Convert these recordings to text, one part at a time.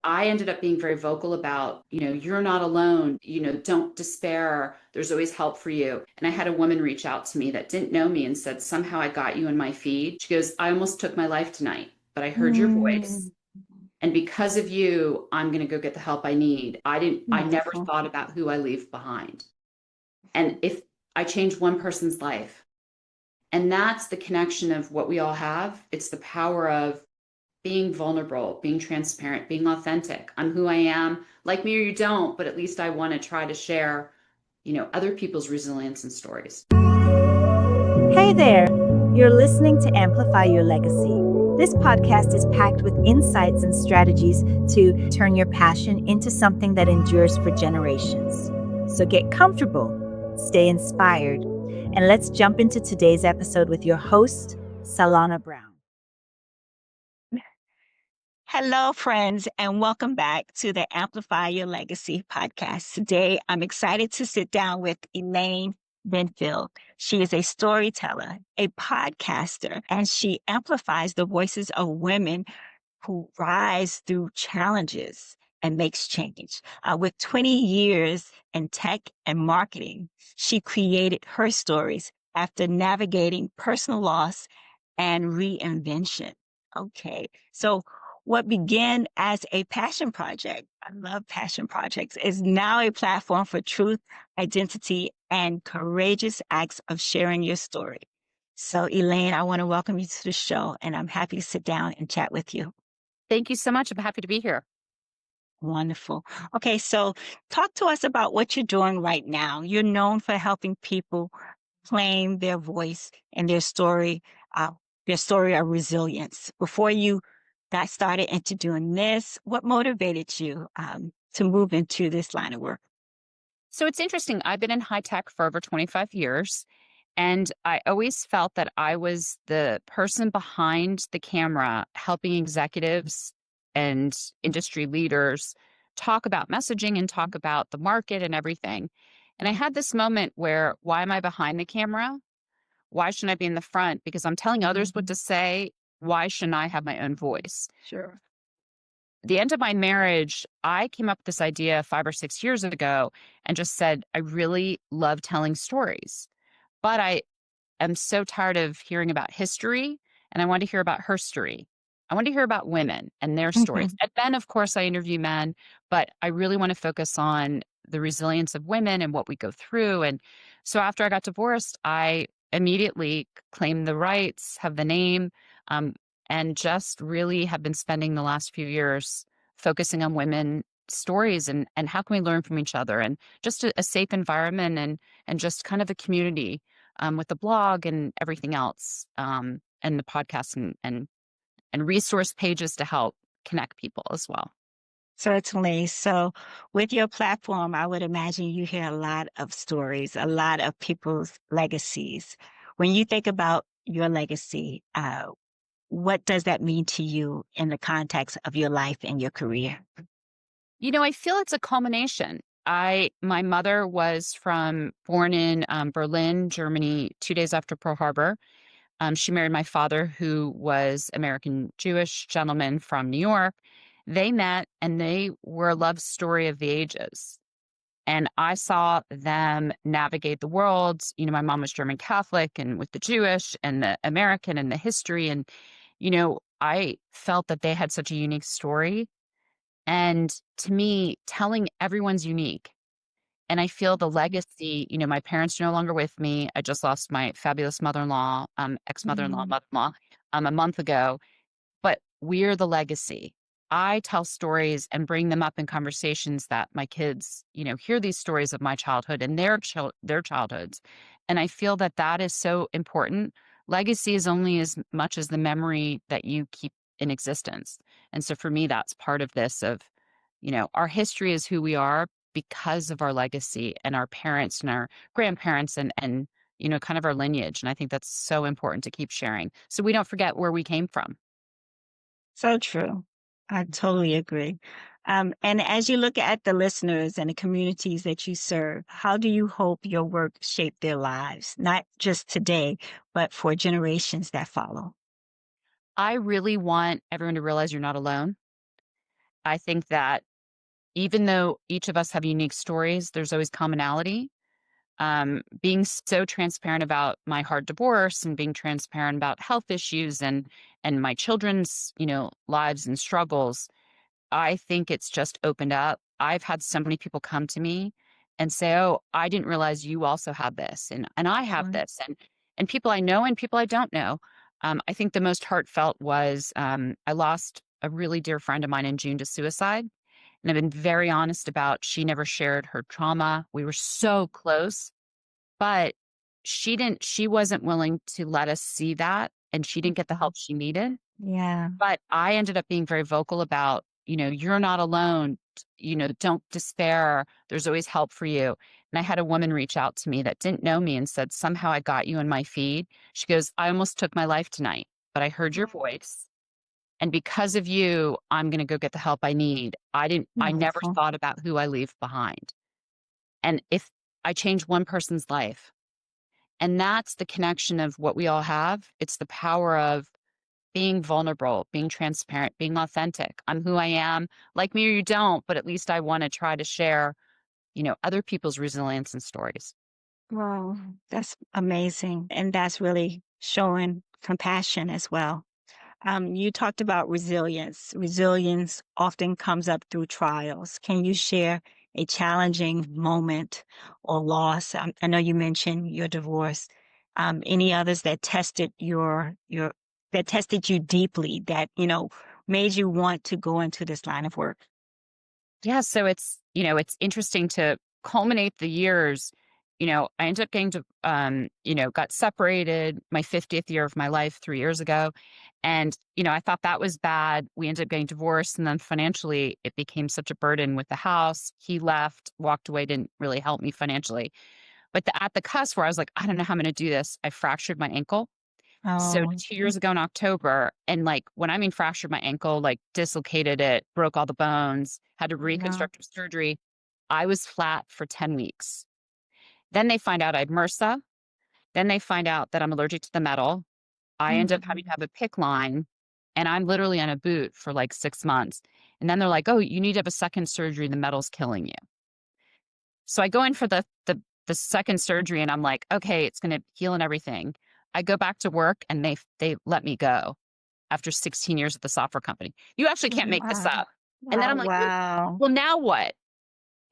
I ended up being very vocal about, you're not alone, don't despair. There's always help for you. And I had a woman reach out to me that didn't know me and said, somehow I got you in my feed. She goes, I almost took my life tonight, but I heard your voice. Mm, And because of you, I'm going to go get the help I need. I never wonderful. thought about who I leave behind. And if I change one person's life, and that's the connection of what we all have, it's the power of being vulnerable, being transparent, being authentic. I'm who I am. Like me or you don't, but at least I want to try to share, other people's resilience and stories. Hey there! You're listening to Amplify Your Legacy. This podcast is packed with insights and strategies to turn your passion into something that endures for generations. So get comfortable, stay inspired, and let's jump into today's episode with your host, Salana Brown. Hello, friends, and welcome back to the Amplify Your Legacy podcast. Today, I'm excited to sit down with Elaine Benfield. She is a storyteller, a podcaster, and she amplifies the voices of women who rise through challenges and makes change. With 20 years in tech and marketing, she created her stories after navigating personal loss and reinvention. Okay, so what began as a passion project, I love passion projects, is now a platform for truth, identity, and courageous acts of sharing your story. So, Elaine, I want to welcome you to the show, and I'm happy to sit down and chat with you. Thank you so much. I'm happy to be here. Wonderful. Okay, so talk to us about what you're doing right now. You're known for helping people claim their voice and their story of resilience. Before you got started into doing this, what motivated you to move into this line of work? So it's interesting. I've been in high tech for over 25 years, and I always felt that I was the person behind the camera helping executives and industry leaders talk about messaging and talk about the market and everything. And I had this moment where, why am I behind the camera? Why shouldn't I be in the front? Because I'm telling others what to say. Why shouldn't I have my own voice? Sure. The end of my marriage, I came up with this idea 5 or 6 years ago and just said, I really love telling stories, but I am so tired of hearing about history, and I want to hear about her story. I want to hear about women and their stories. And then, of course, I interview men, but I really want to focus on the resilience of women and what we go through. And so after I got divorced, I immediately claimed the rights, have the name, um, and just really have been spending the last few years focusing on women stories and how can we learn from each other and just a safe environment and just kind of a community with the blog and everything else, and the podcast and resource pages to help connect people as well. Certainly. So, with your platform, I would imagine you hear a lot of stories, a lot of people's legacies. When you think about your legacy, what does that mean to you in the context of your life and your career? I feel it's a culmination. My mother was born in Berlin, Germany, 2 days after Pearl Harbor. She married my father, who was American Jewish gentleman from New York. They met, and they were a love story of the ages. And I saw them navigate the world. My mom was German Catholic and with the Jewish and the American and the history. And, I felt that they had such a unique story. And to me, telling everyone's unique. And I feel the legacy, my parents are no longer with me. I just lost my fabulous mother-in-law, ex-mother-in-law, Mm. mother-in-law, a month ago, but we're the legacy. I tell stories and bring them up in conversations that my kids, hear these stories of my childhood and their childhoods. And I feel that that is so important. Legacy is only as much as the memory that you keep in existence. And so for me, that's part of this of, our history is who we are because of our legacy and our parents and our grandparents and kind of our lineage. And I think that's so important to keep sharing so we don't forget where we came from. So true. I totally agree. And as you look at the listeners and the communities that you serve, how do you hope your work shape their lives, not just today, but for generations that follow? I really want everyone to realize you're not alone. I think that even though each of us have unique stories, there's always commonality. Being so transparent about my hard divorce and being transparent about health issues and my children's, lives and struggles, I think it's just opened up. I've had so many people come to me and say, "Oh, I didn't realize you also have this, and I have Right. this," and people I know and people I don't know. I think the most heartfelt was I lost a really dear friend of mine in June to suicide, and I've been very honest about she never shared her trauma. We were so close, but she wasn't willing to let us see that, and she didn't get the Mhm. help she needed. Yeah. But I ended up being very vocal about, "You're not alone. Don't despair. There's always help for you." And I had a woman reach out to me that didn't know me and said, "Somehow I got you in my feed." She goes, "I almost took my life tonight, but I heard your voice. And because of you, I'm going to go get the help I need. I never Wonderful. thought about who I leave behind. And if I change one person's life, and that's the connection of what we all have. It's the power of being vulnerable, being transparent, being authentic. I'm who I am. Like me or you don't, but at least I want to try to share, other people's resilience and stories. Wow, that's amazing. And that's really showing compassion as well. You talked about resilience. Resilience often comes up through trials. Can you share a challenging moment or loss? I know you mentioned your divorce. Any others that tested your that tested you deeply, that made you want to go into this line of work? Yeah. So it's interesting to culminate the years. I ended up getting to, got separated my 50th year of my life 3 years ago. And, I thought that was bad. We ended up getting divorced. And then financially, it became such a burden with the house. He left, walked away, didn't really help me financially. But at the cusp where I was like, I don't know how I'm going to do this, I fractured my ankle. So Oh, 2 years ago in October, and like when I mean fractured my ankle, like dislocated it, broke all the bones, had to no. reconstructive surgery. I was flat for 10 weeks. Then they find out I had MRSA. Then they find out that I'm allergic to the metal. I end up having to Mhm. have a PIC line, and I'm literally on a boot for like 6 months. And then they're like, "Oh, you need to have a second surgery. The metal's killing you." So I go in for the second surgery, and I'm like, "Okay, it's gonna heal and everything." I go back to work, and they let me go after 16 years at the software company. You actually can't make this Wow. up. And then Wow. I'm like, Wow. Well, now what?"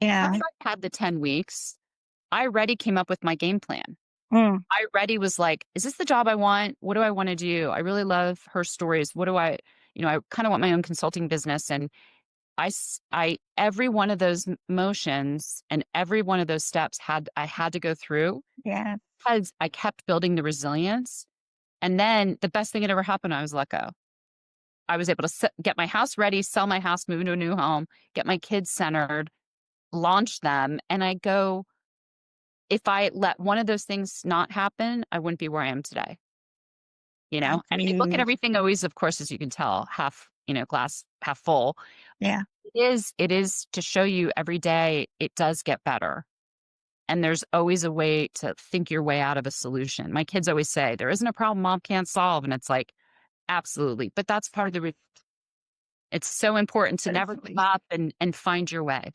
Yeah. After I had the 10 weeks, I already came up with my game plan. Mm, I already was like, "Is this the job I want? What do I wanna do? I really love her stories. What do I kinda want my own consulting business." And every one of those motions and every one of those steps I had to go through yeah. because I kept building the resilience. And then the best thing that ever happened, I was let go. I was able to get my house ready, sell my house, move into a new home, get my kids centered, launch them. And I go, if I let one of those things not happen, I wouldn't be where I am today. And I look at Agreed. everything always, of course, as you can tell, half, glass half full. Yeah. It is to show you every day it does get better. And there's always a way to think your way out of a solution. My kids always say, there isn't a problem mom can't solve. And it's like, absolutely. But that's part of it's so important to never give Certainly. up and find your way.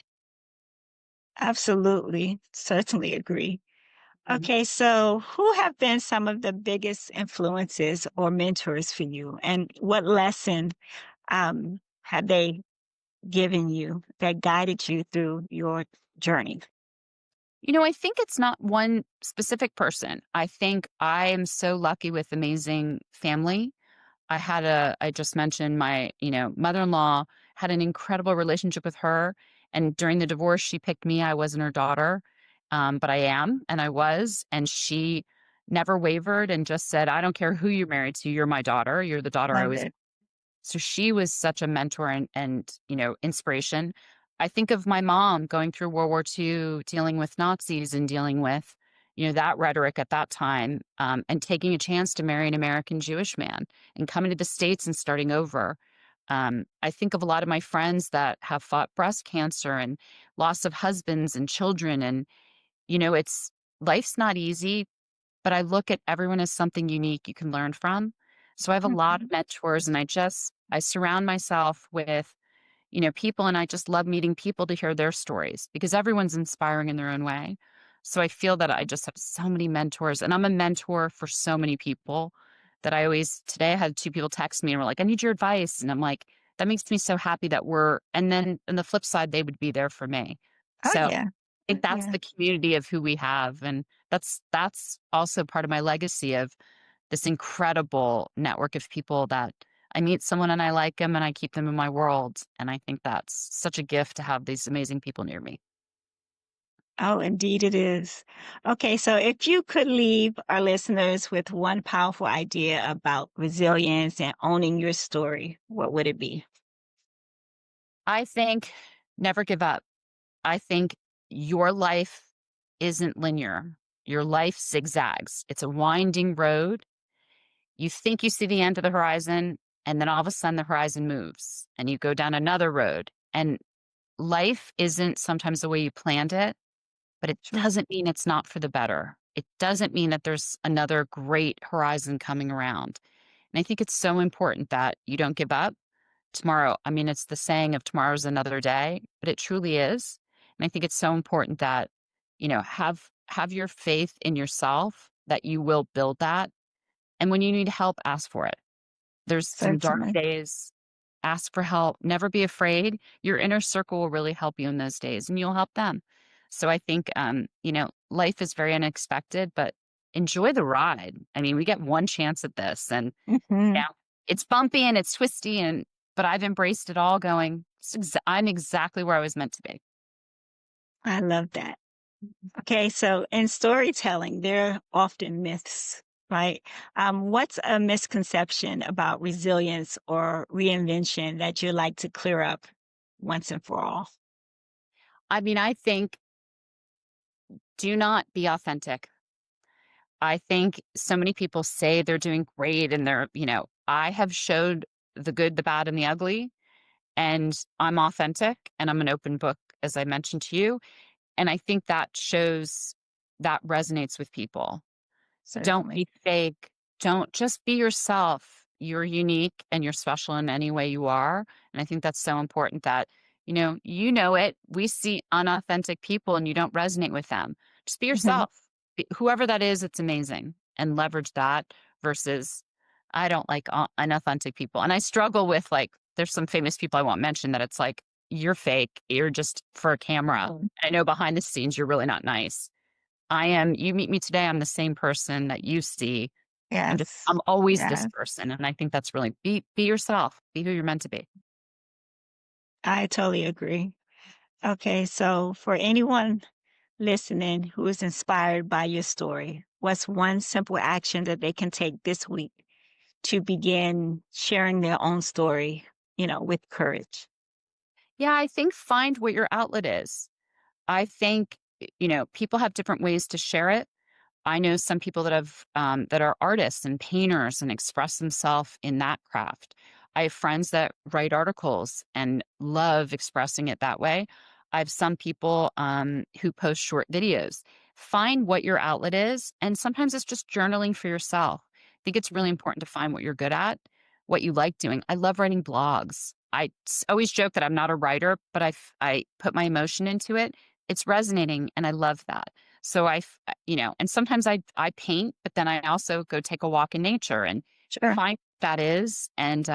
Absolutely. Certainly agree. Mhm. Okay, so who have been some of the biggest influences or mentors for you, and what lesson have they given you that guided you through your journey? I think it's not one specific person. I think I am so lucky with amazing family. I just mentioned my, mother-in-law, had an incredible relationship with her. And during the divorce, she picked me. I wasn't her daughter, but I am, and I was. And she never wavered and just said, I don't care who you're married to. You're my daughter. You're the daughter I Love always. it. So she was such a mentor and inspiration. I think of my mom going through World War II, dealing with Nazis and dealing with, that rhetoric at that time, and taking a chance to marry an American Jewish man and coming to the States and starting over. I think of a lot of my friends that have fought breast cancer and loss of husbands and children. And, it's life's not easy, but I look at everyone as something unique you can learn from. So I have a lot Mhm. of mentors, and I surround myself with, people. And I just love meeting people to hear their stories because everyone's inspiring in their own way. So I feel that I just have so many mentors, and I'm a mentor for so many people that today I had two people text me and were like, I need your advice. And I'm like, that makes me so happy and then on the flip side, they would be there for me. Oh, So I yeah. think that's Yeah. the community of who we have. And that's also part of my legacy of this incredible network of people that I meet someone and I like them and I keep them in my world. And I think that's such a gift to have these amazing people near me. Oh, indeed it is. Okay, so if you could leave our listeners with one powerful idea about resilience and owning your story, what would it be? I think never give up. I think your life isn't linear. Your life zigzags. It's a winding road. You think you see the end of the horizon, and then all of a sudden the horizon moves and you go down another road. And life isn't sometimes the way you planned it, but it Sure. doesn't mean it's not for the better. It doesn't mean that there's another great horizon coming around. And I think it's so important that you don't give up tomorrow. I mean, it's the saying of tomorrow's another day, but it truly is. And I think it's so important that, have your faith in yourself that you will build that. And when you need help, ask for it. There's some dark Certainly. days. Ask for help. Never be afraid. Your inner circle will really help you in those days and you'll help them. So I think, life is very unexpected, but enjoy the ride. I mean, we get one chance at this and Hmm. it's bumpy and it's twisty but I've embraced it all going, I'm exactly where I was meant to be. I love that. Okay, so in storytelling, there are often myths, right? What's a misconception about resilience or reinvention that you'd like to clear up once and for all? I mean, I think do not be authentic. I think so many people say they're doing great and I have showed the good, the bad, and the ugly, and I'm authentic and I'm an open book, as I mentioned to you. And I think that resonates with people. Don't Certainly. be fake. Don't just be yourself. You're unique and you're special in any way you are. And I think that's so important that, it. We see unauthentic people and you don't resonate with them. Just be Hmm. yourself. Whoever that is, it's amazing. And leverage that versus I don't like unauthentic people. And I struggle with there's some famous people I won't mention that it's like, you're fake. You're just for a camera. I know behind the scenes, you're really not nice. You meet me today, I'm the same person that you see. Yes. I'm always this Yes. person. And I think that's really be yourself, be who you're meant to be. I totally agree. Okay, so for anyone listening who is inspired by your story, what's one simple action that they can take this week to begin sharing their own story, with courage? Yeah, I think find what your outlet is. I think, people have different ways to share it. I know some people that are artists and painters and express themselves in that craft. I have friends that write articles and love expressing it that way. I have some people who post short videos. Find what your outlet is, and sometimes it's just journaling for yourself. I think it's really important to find what you're good at, what you like doing. I love writing blogs. Always joke that I'm not a writer, but I put my emotion into it. It's resonating, and I love that. So and sometimes I paint, but then I also go take a walk in nature and Sure. find what that is and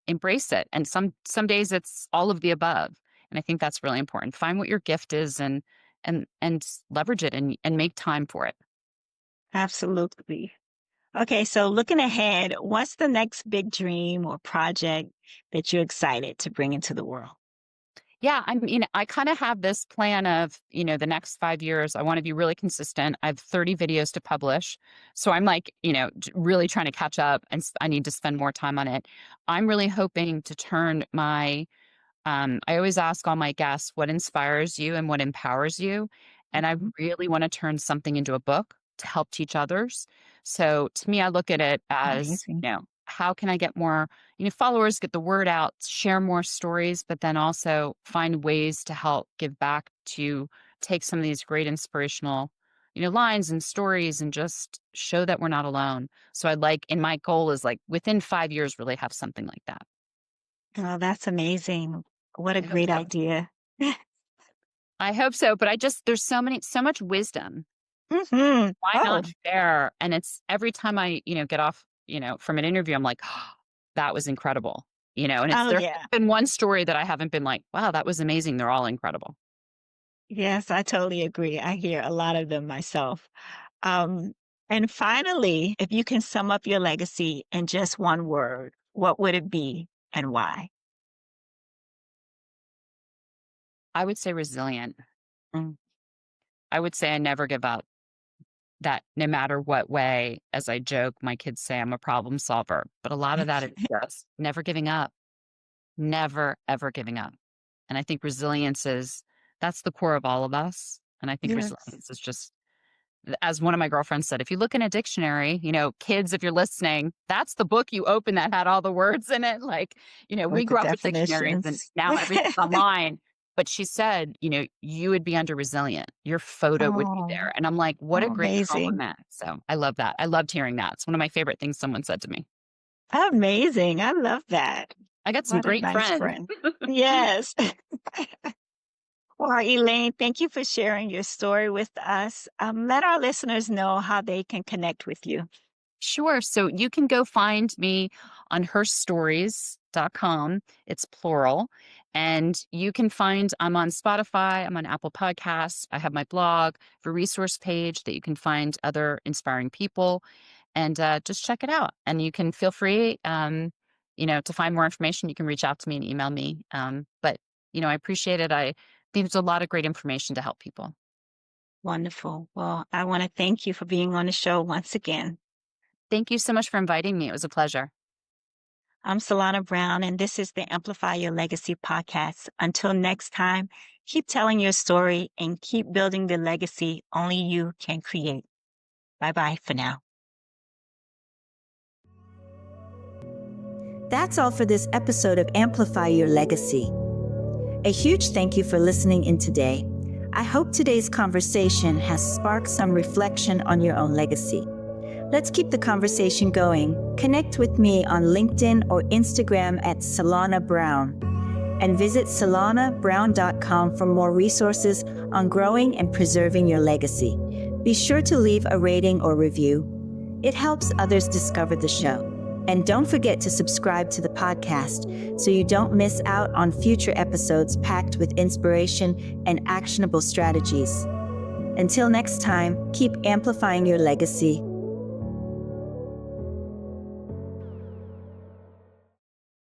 embrace it. And some days it's all of the above. And I think that's really important. Find what your gift is and leverage it and make time for it. Absolutely. Okay, so looking ahead, what's the next big dream or project that you're excited to bring into the world? Yeah, I mean, I kind of have this plan of, the next 5 years, I want to be really consistent. I have 30 videos to publish. So I'm like, really trying to catch up and I need to spend more time on it. I'm really hoping to turn I always ask all my guests what inspires you and what empowers you. And I Mhm. really want to turn something into a book to help teach others. So to me, I look at it as, Amazing. how can I get more, followers, get the word out, share more stories, but then also find ways to help give back to take some of these great inspirational, lines and stories and just show that we're not alone. So and my goal is within 5 years, really have something like that. Oh, that's amazing. What a I hope great so. idea. I hope so. But there's so much wisdom. Hmm. Why Oh, not share? And it's every time I, get off, from an interview, I'm like, that was incredible. And oh there yeah. hasn't been one story that I haven't been like, wow, that was amazing. They're all incredible. Yes, I totally agree. I hear a lot of them myself. Um, and finally, if you can sum up your legacy in just one word, what would it be and why? I would say resilient. Mm. I would say I never give up. That no matter what way, as I joke, my kids say I'm a problem solver, but a lot of that is just never giving up, never, ever giving up. And I think that's the core of all of us. And I think Yes. resilience is just, as one of my girlfriends said, if you look in a dictionary, kids, if you're listening, that's the book you open that had all the words in it. Like, we With the grew up with dictionaries and definitions. now everything's online. But she said, you would be under resilient. Your photo would be Oh, there. And I'm like, what a oh, great amazing. compliment. So I love that. I loved hearing that. It's one of my favorite things someone said to me. Amazing. I love that. I got some What a great nice friends. friend. Yes. Well, Elaine, thank you for sharing your story with us. Let our listeners know how they can connect with you. Sure. So you can go find me on herstories.com. It's plural. And you can find, I'm on Spotify, I'm on Apple Podcasts. I have my blog, the resource page that you can find other inspiring people, and just check it out. And you can feel free, to find more information. You can reach out to me and email me. But I appreciate it. I think there's a lot of great information to help people. Wonderful. Well, I want to thank you for being on the show once again. Thank you so much for inviting me. It was a pleasure. I'm Solana Brown, and this is the Amplify Your Legacy podcast. Until next time, keep telling your story and keep building the legacy only you can create. Bye bye for now. That's all for this episode of Amplify Your Legacy. A huge thank you for listening in today. I hope today's conversation has sparked some reflection on your own legacy. Let's keep the conversation going. Connect with me on LinkedIn or Instagram at Solana Brown. And visit solanabrown.com for more resources on growing and preserving your legacy. Be sure to leave a rating or review. It helps others discover the show. And don't forget to subscribe to the podcast so you don't miss out on future episodes packed with inspiration and actionable strategies. Until next time, keep amplifying your legacy.